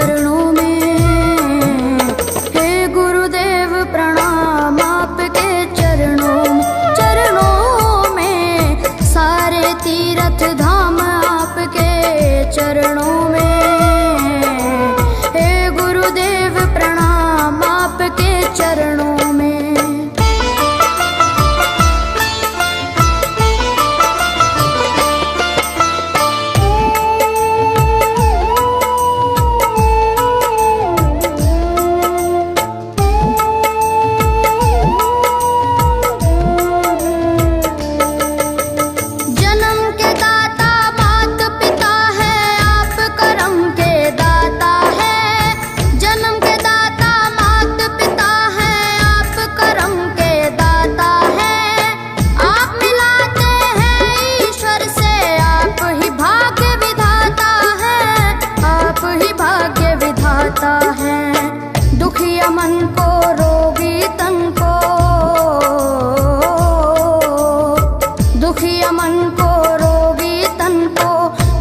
चरणों में। हे गुरुदेव प्रणाम आपके चरणों में, सारे तीर्थ धाम आपके चरणों में। हे गुरुदेव प्रणाम आपके चरणों में। दुखिया मन को, रोगी तन को, दुखिया मन को, रोगी तन को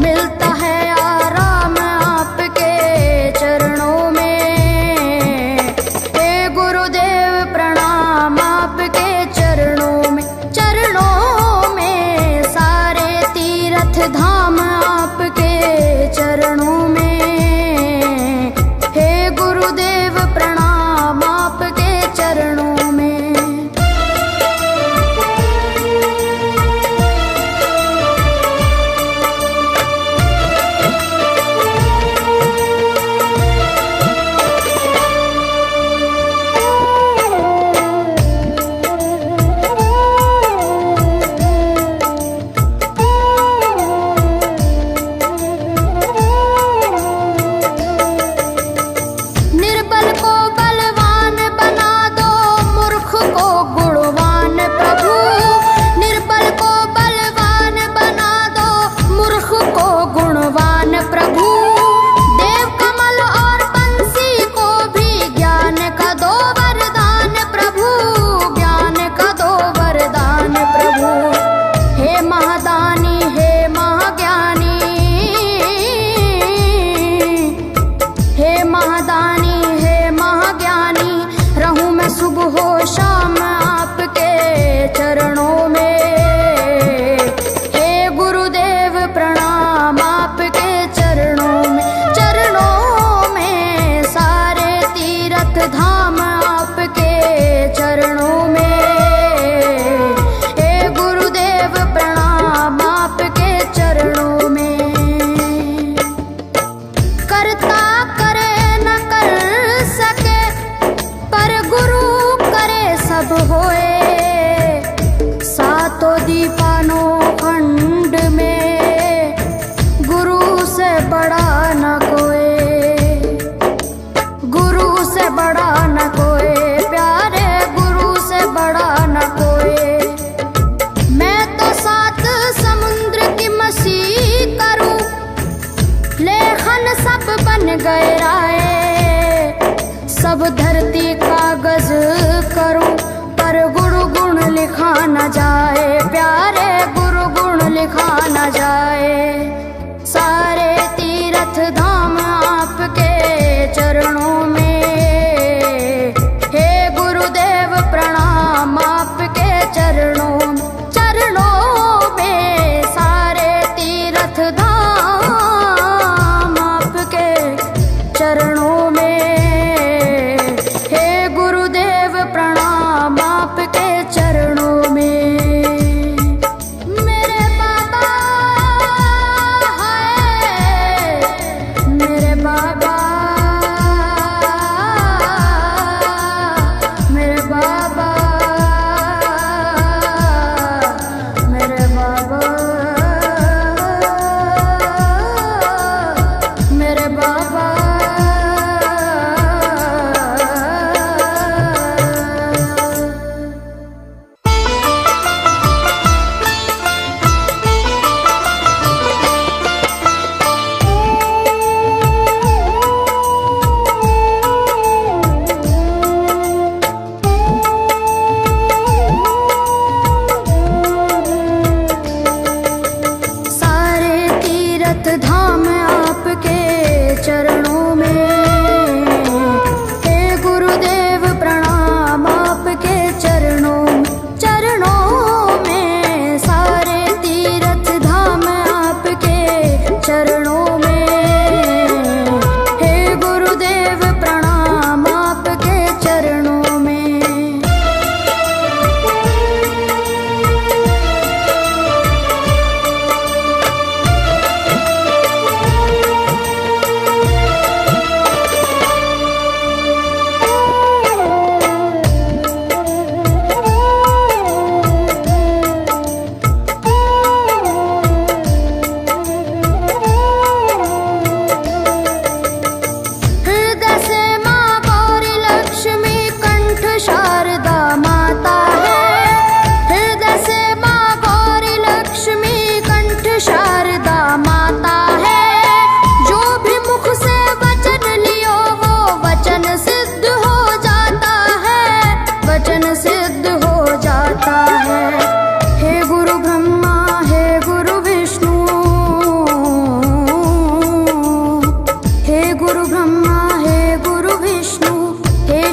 मिलता है आराम आपके चरणों में। हे गुरुदेव प्रणाम आपके चरणों में, चरणों में, सारे तीर्थ धाम आपके चरणों में। गुरुदेव प्रणाम आपके चरणों में। सुबह हो शाम आपके चरणों में। हे गुरुदेव प्रणाम आपके चरणों में, चरणों में, सारे तीर्थ धाम आपके चरणों में। हे गुरुदेव प्रणाम आपके चरणों में। करता करे न कर सके पर गुरु सब होए, सातों दीपानों खंड में गुरु से बड़ा न कोई, गुरु से बड़ा न कोई, प्यारे गुरु से बड़ा न कोई। मैं तो सात समुद्र की मसीह करूं, लेखन सब बन गए राय, सब धरती कागज करूं पर गुरु गुण लिखा न जाए, प्यारे गुरु गुण लिखा न जाए। सारे तीर्थ धाम आपके चरणों में। हे गुरुदेव प्रणाम आपके चरणों में, चरणों में, सारे तीर्थ धाम आपके चरणों में। प्रणाम आपके चरणों में। मेरे बाबा है, मेरे बाबा, मेरे बाबा, मेरे बाबा, मेरे बाबा,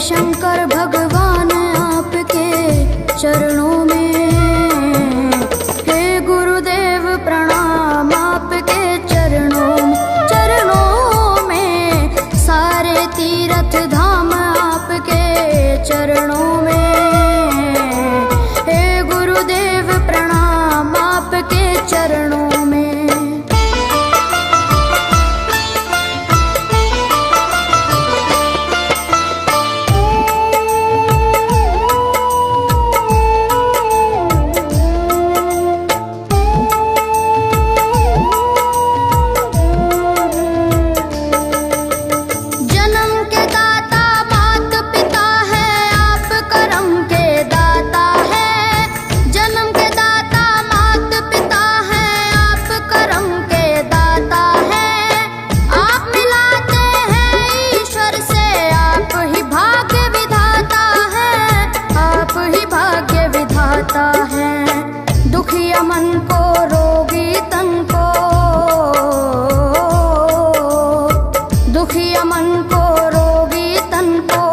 शंकर भगवान आपके चरणों में, हे गुरुदेव प्रणाम आपके चरणों में, सारे तीर्थ धाम आपके चरणों में, हे गुरुदेव प्रणाम आपके चरणों में। दुखिया मन को रोगी तन को, दुखिया मन को रोगी तन को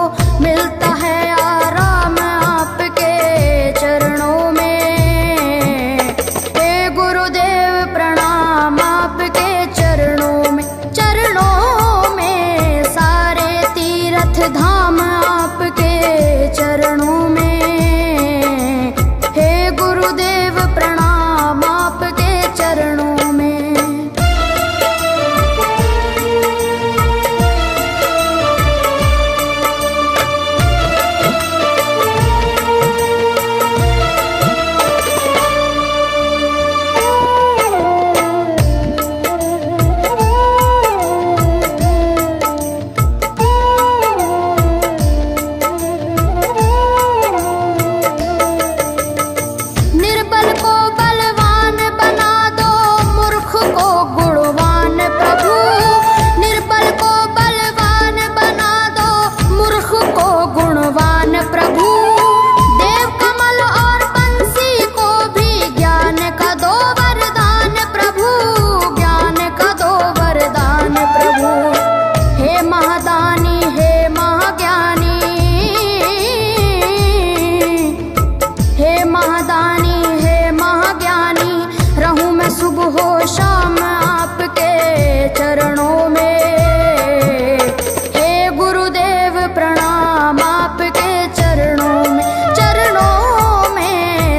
मिलता है आराम आपके चरणों में, हे गुरुदेव प्रणाम आपके चरणों में, सारे तीर्थ धाम आपके चरणों में, गुरुदेव प्रणाम आपके चरणों में। निर्बल को बलवान बना दो, मूर्ख को गुणवान प्रभु, निर्बल को बलवान बना दो, मूर्ख को गुणवान प्रभु, देव कमल और बंसी को भी ज्ञान का दो वरदान प्रभु, ज्ञान का दो वरदान प्रभु, हे महादानी हे महाज्ञानी, हे महादानी हे महाज्ञानी, रहूं मैं सुबह हो शाम आपके चरणों में, हे गुरुदेव प्रणाम आपके चरणों में,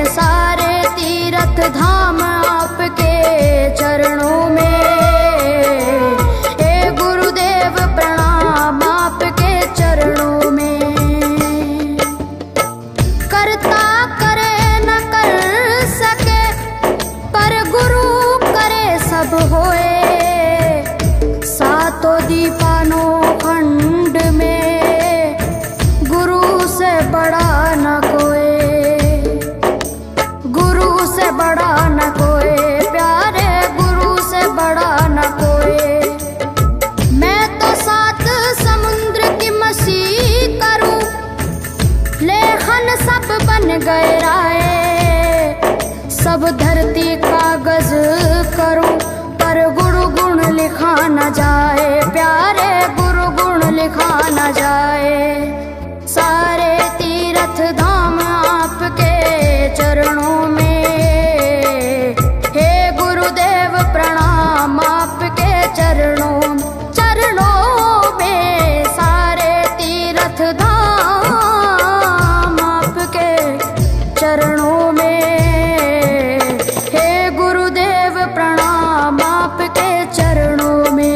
सारे तीर्थ धाम आपके चरणों में, हे गुरुदेव प्रणाम आपके चरणों में। करता करे न कर सके, पर गुरु करे सब होए, सातों दीपानों खंड में गुरु से बड़ा न कोई, गुरु से बड़ा न कोई, प्यारे गुरु से बड़ा न कोई, मैं तो सात समुद्र की मसी करूं, लेखन सब बन गए राय, सब धरती कागज करूं, पर गुरु गुण लिखा न जाए, प्यारे गुरु गुण लिखा न जाए, सारे तीर्थ धाम आपके चरणों में, हे गुरुदेव प्रणाम आपके चरणों में, सारे तीर्थ धाम आपके चरणों में, हे गुरुदेव प्रणाम आपके चरणों में।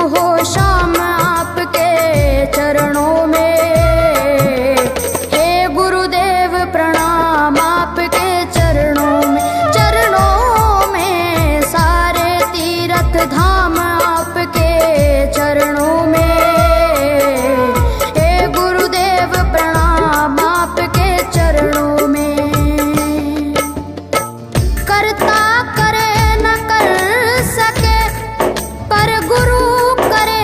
हो शाम आपके चरणों में। हे गुरुदेव प्रणाम आपके चरणों में, चरणों में सारे तीर्थ धाम आपके चरणों में। हे गुरुदेव प्रणाम आपके चरणों में। करता करे न कर सके पर गुरु करे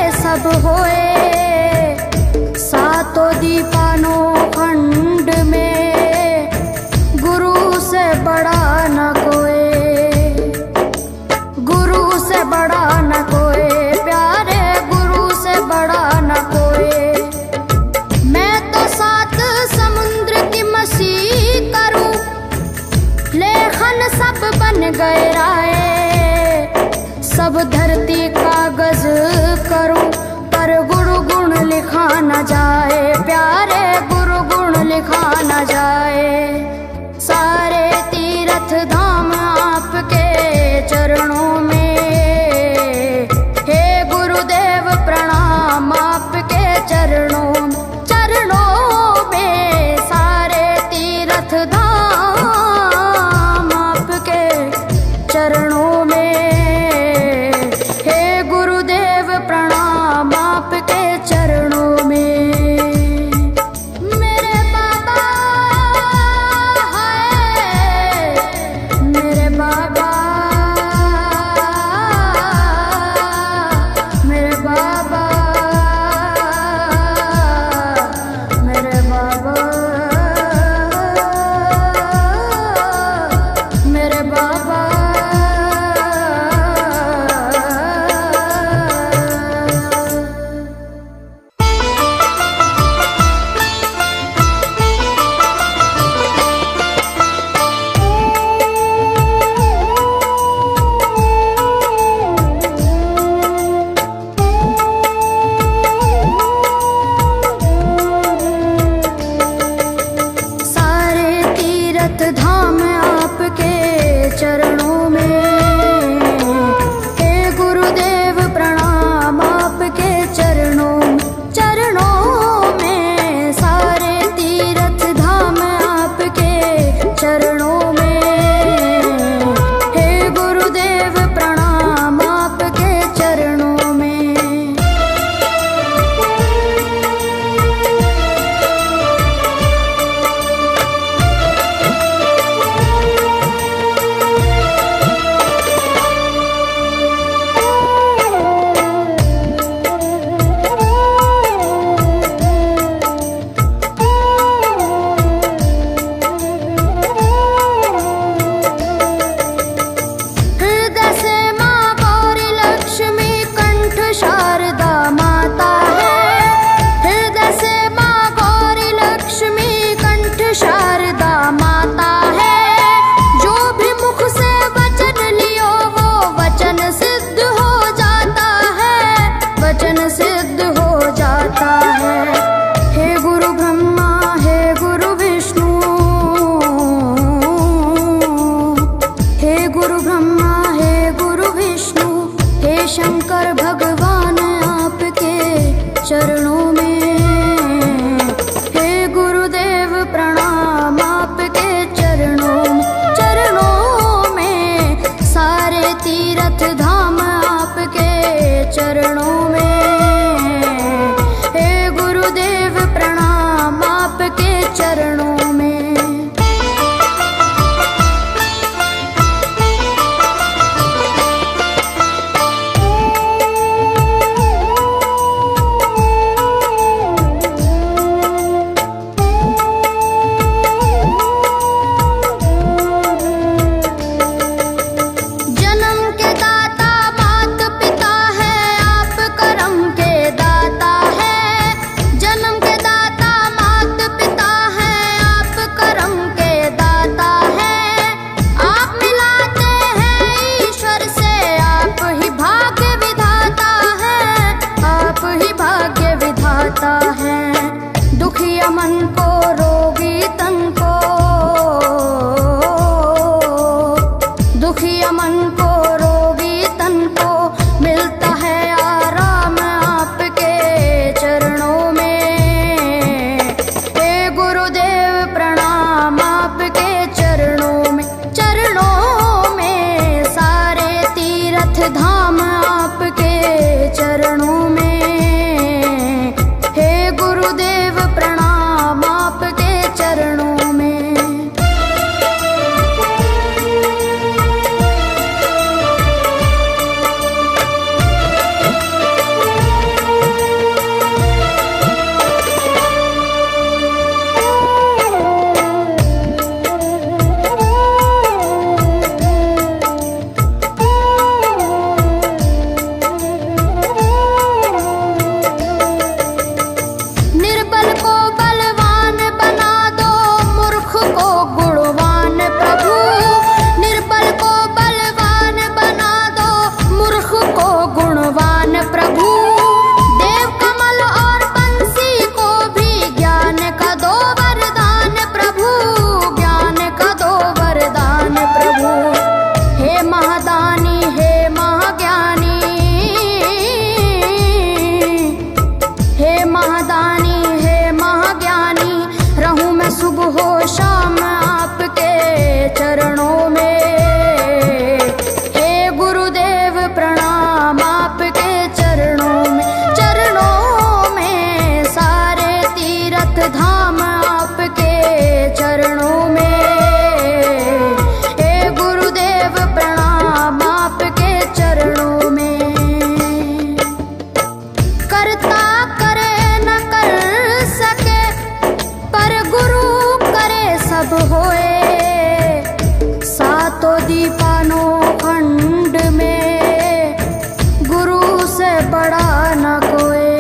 न कोई,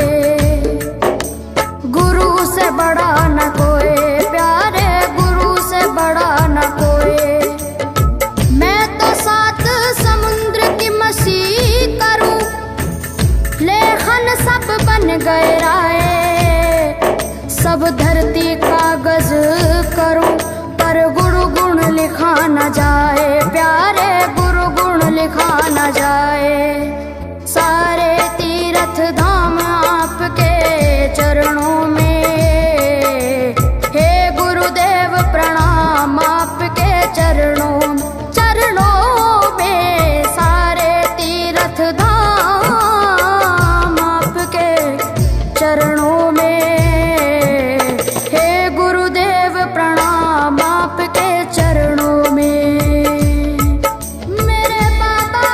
गुरु से बड़ा न कोई, प्यारे गुरु से बड़ा न कोई। मैं तो सात समुद्र की मसी करूं, लेखन सब बन गए राय, सब धरती कागज करूं, पर गुरु गुण लिखा न जाए, प्यारे गुरु गुण लिखा न जाए। सारे तीर्थ धाम आपके चरणों में, हे गुरुदेव प्रणाम आपके चरणों में, सारे तीर्थ धाम आपके चरणों में, हे गुरुदेव प्रणाम आपके चरणों में। मेरे बाबा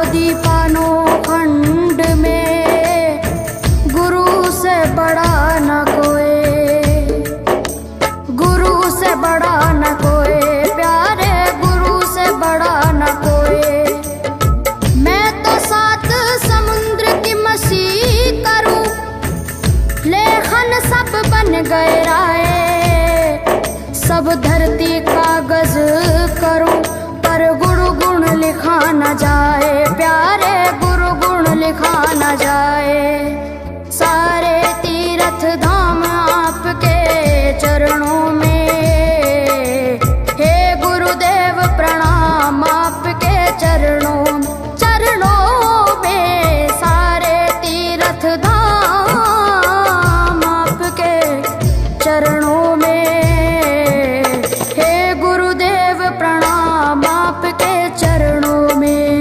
दीपानो खंड में, गुरु से बड़ा न कोई, गुरु से बड़ा न कोई, प्यारे गुरु से बड़ा न कोई। मैं तो 7 समुद्र की मसी करूं, लेखन सब बन गए राय, सब धरती कागज करूं, पर गुरु गुण लिखा न जाए, प्यारे गुरु गुण लिखा न जाए। सारे तीर्थ धाम आपके चरणों में, हे गुरुदेव प्रणाम आपके चरणों, चरणों में। सारे तीर्थ धाम आपके चरणों में, चरणों में।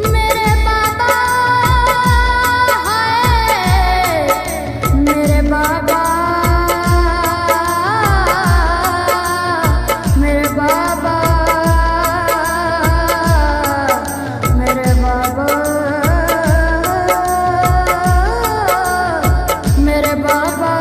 मेरे बाबा है, मेरे बाबा, मेरे बाबा, मेरे बाबा, मेरे बाबा।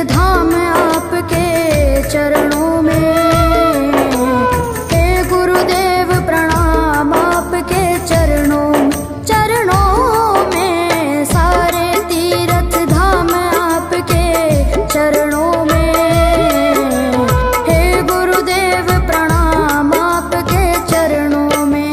धाम आपके चरणों में, हे गुरुदेव प्रणाम आपके चरणों, चरणों में। सारे तीर्थ धाम आपके चरणों में, हे गुरुदेव प्रणाम आपके चरणों में।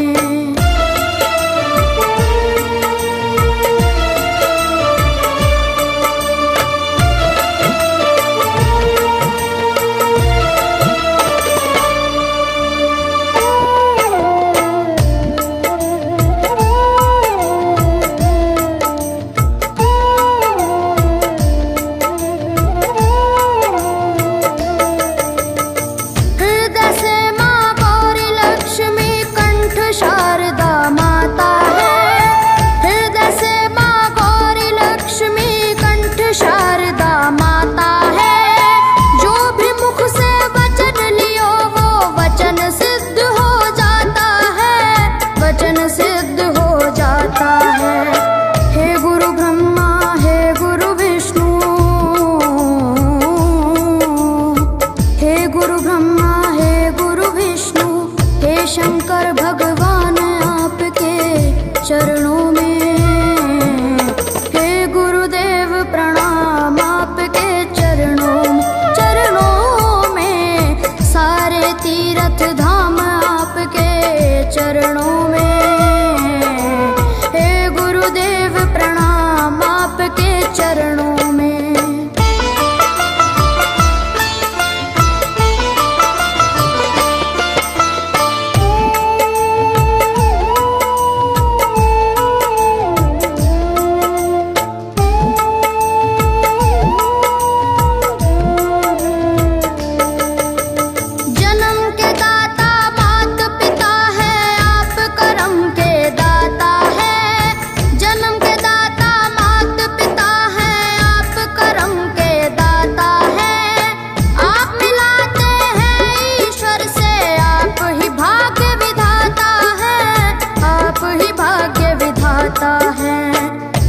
शंकर भगवान आपके चरणों में, हे गुरुदेव प्रणाम आपके चरणों, चरणों में। सारे तीर्थ धाम आपके चरणों में, हे गुरुदेव प्रणाम आपके चरणों में।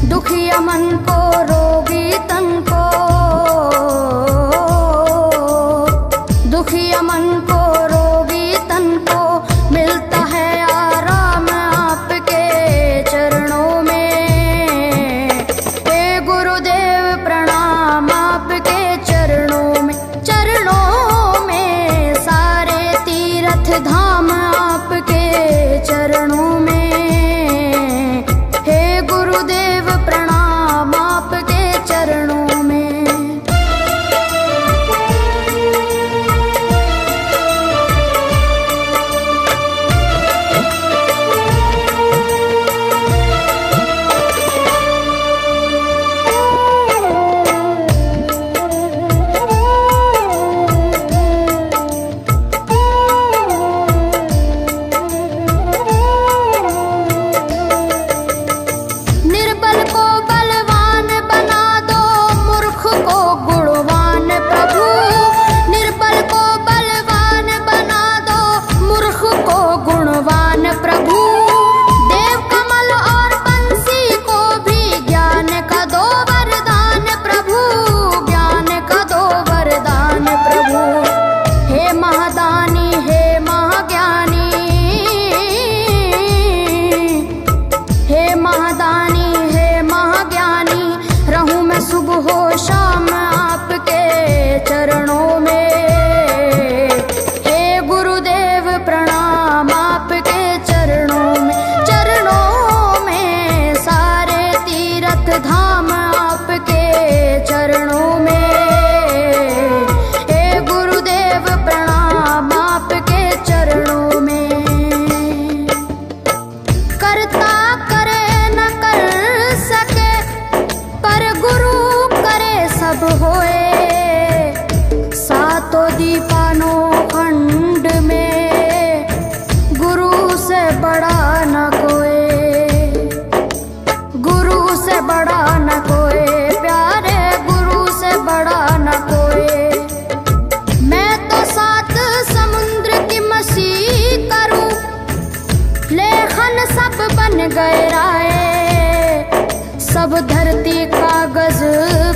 दुखिया मन को, रोगी तन को, दुखिया मन को, रोगी तन को मिलता है आराम आपके चरणों में, हे गुरुदेव प्रणाम आपके चरणों में, चरणों में। सारे तीर्थ धाम आपके चरणों में, हे गुरुदेव प्रणाम। सब धरती कागज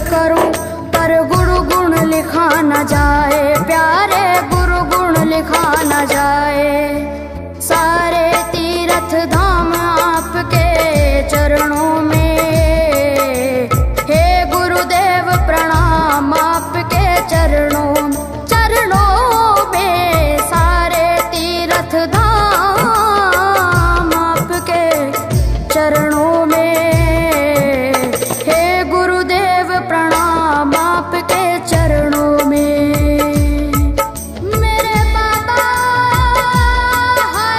करूं, पर गुरु गुण लिखा न जाए, प्यारे गुरु गुण लिखा न जाए। सारे तीर्थ धाम आपके चरणों में, हे गुरुदेव प्रणाम आपके चरणों में। सारे तीर्थ धाम आपके चरणों में, हे गुरुदेव प्रणाम आपके चरणों में। मेरे बाबा है,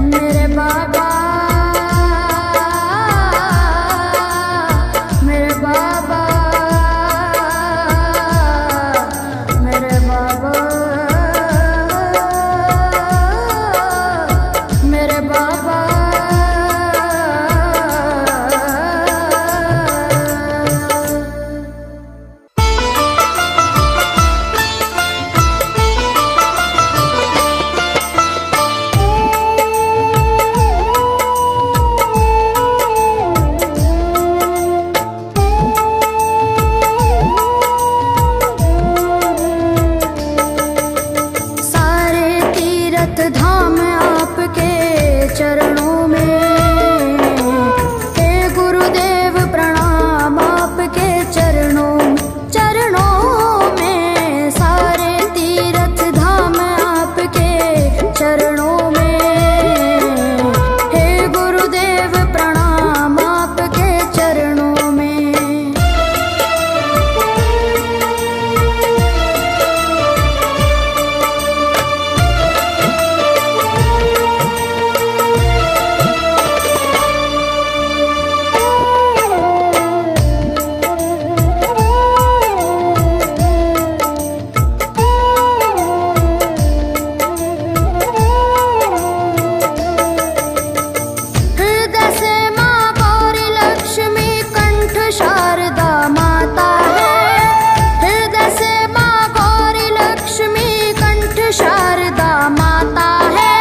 मेरे बाबा, मेरे बाबा, मेरे बाबा, मेरे बाबा। सारे तीर्थ धाम आपके चरणों में, हे गुरुदेव प्रणाम आपके चरणों में। सारे तीर्थ धाम आपके चरणों में, हे गुरुदेव प्रणाम आपके चरणों में। हृदय से माँ गौरी लक्ष्मी कंठ शारदा माता है, हृदय से माँ गौरी लक्ष्मी कंठ शारदा माता है।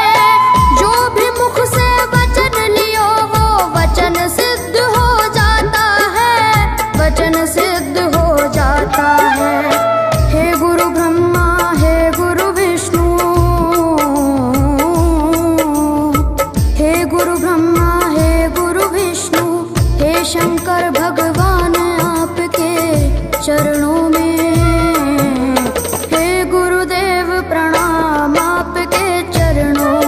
जो भी मुख से वचन लियो वो वचन सिद्ध हो जाता है, वचन सिद्ध हो जाता है। हे गुरु ब्रह्मा, हे गुरु विष्णु, हे गुरु ब्रह्मा, हे गुरु विष्णु, हे शंकर भगवान आपके चरणों में, हे गुरुदेव प्रणाम आपके चरणों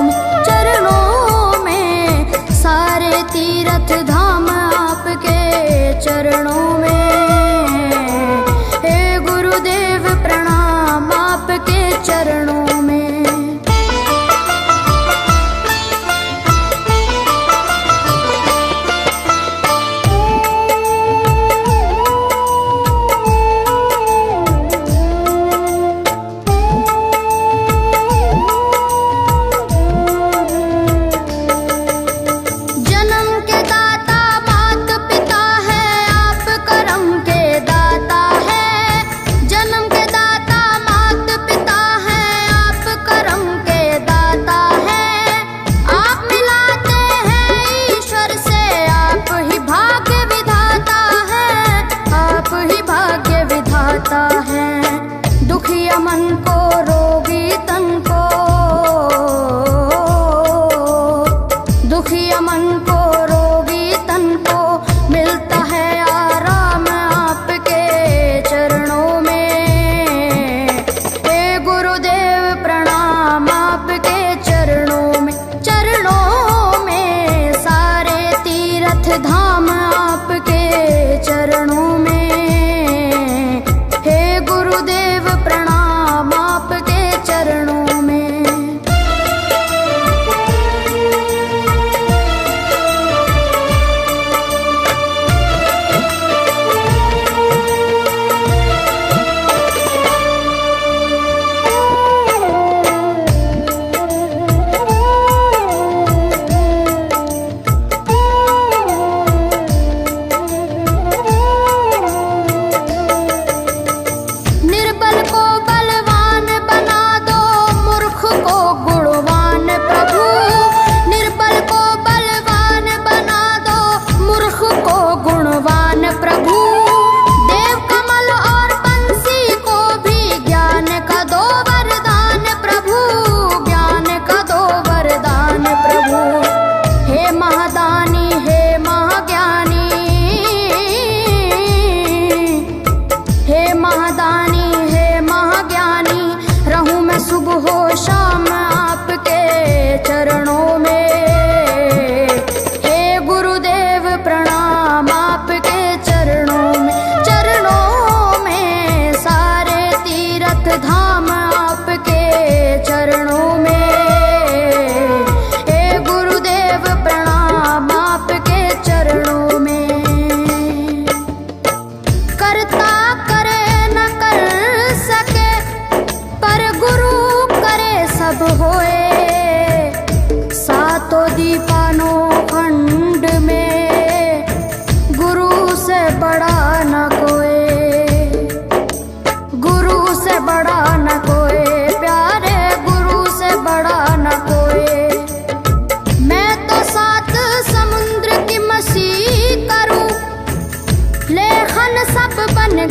में। सारे तीर्थ धाम आपके चरणों में, हे गुरुदेव प्रणाम आपके चरणों में। जन्म के दाता मात पिता है, आप करम के दाता है। जन्म के दाता मात पिता है, आप करम के दाता है। आप मिलाते हैं ईश्वर से, आप ही भाग्य विधाता है, आप ही भाग्य विधाता है। दुखिया मन को, रोगी तन को, दुखिया मन को, रोगी तन को मिलता है आराम आपके चरणों में। हे गुरुदेव प्रणाम आपके चरणों में। सारे तीर्थ धाम आपके चरणों में, हे गुरुदेव प्रणाम आपके चरणों में।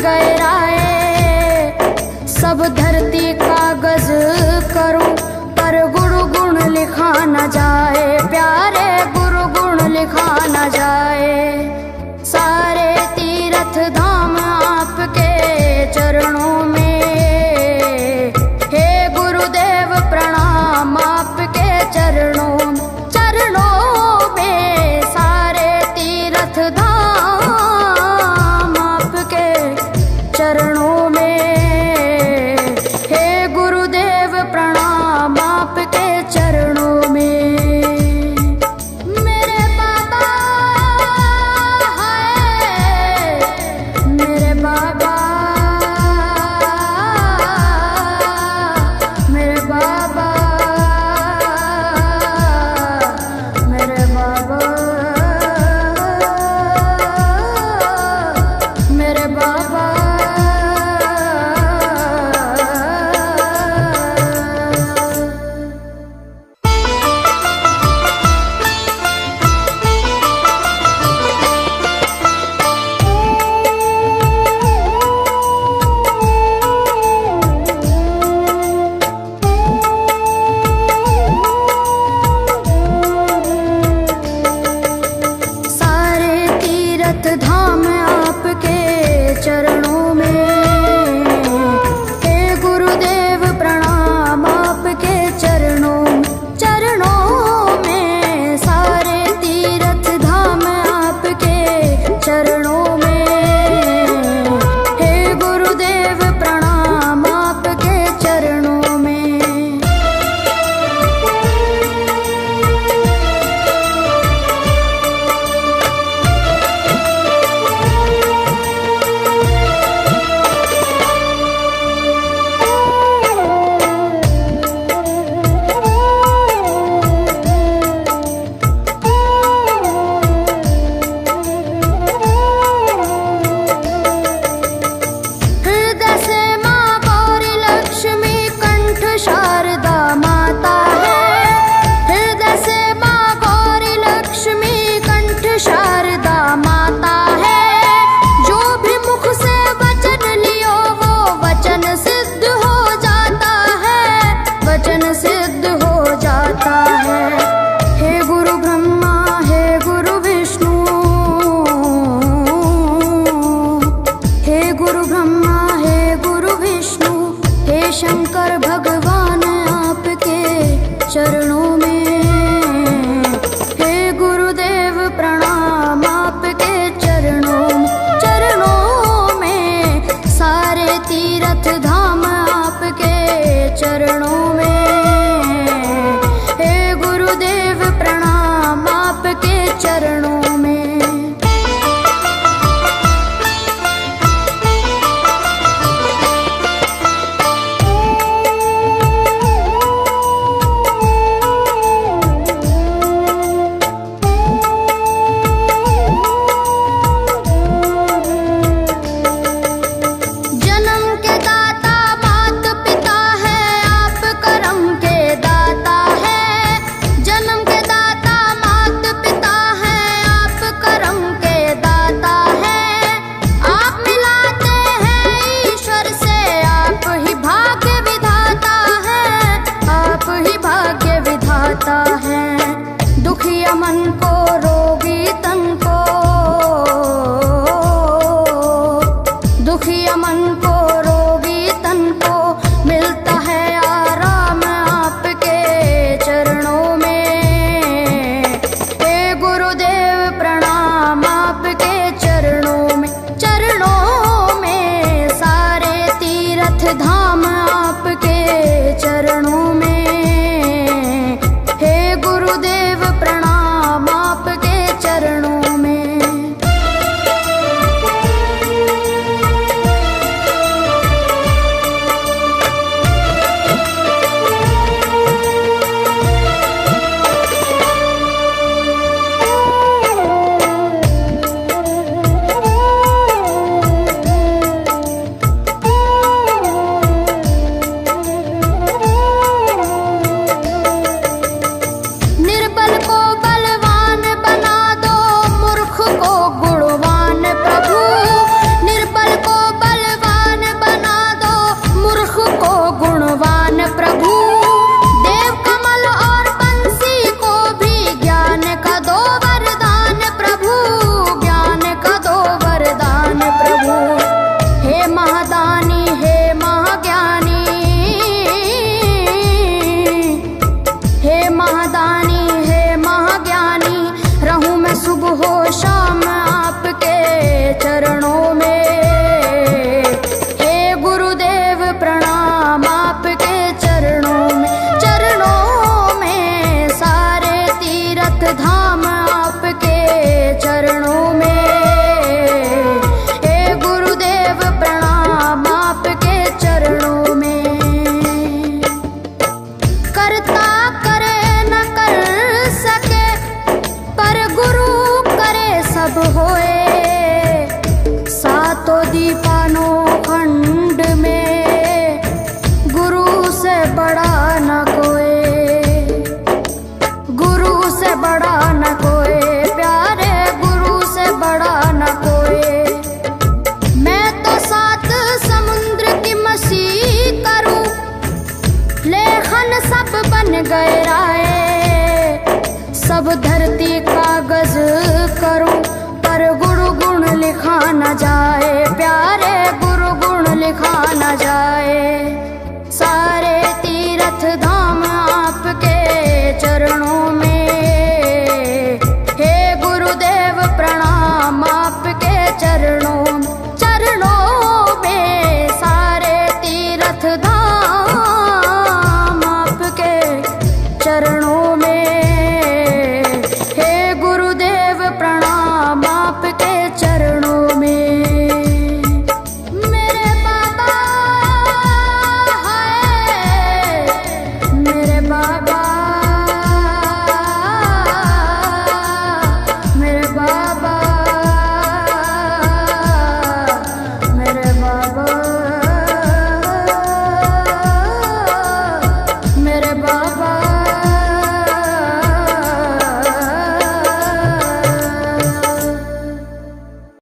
गए राय। सब धरती कागज करूं पर गुरु गुण लिखा न जाए, प्यारे गुरु गुण लिखा न जाए।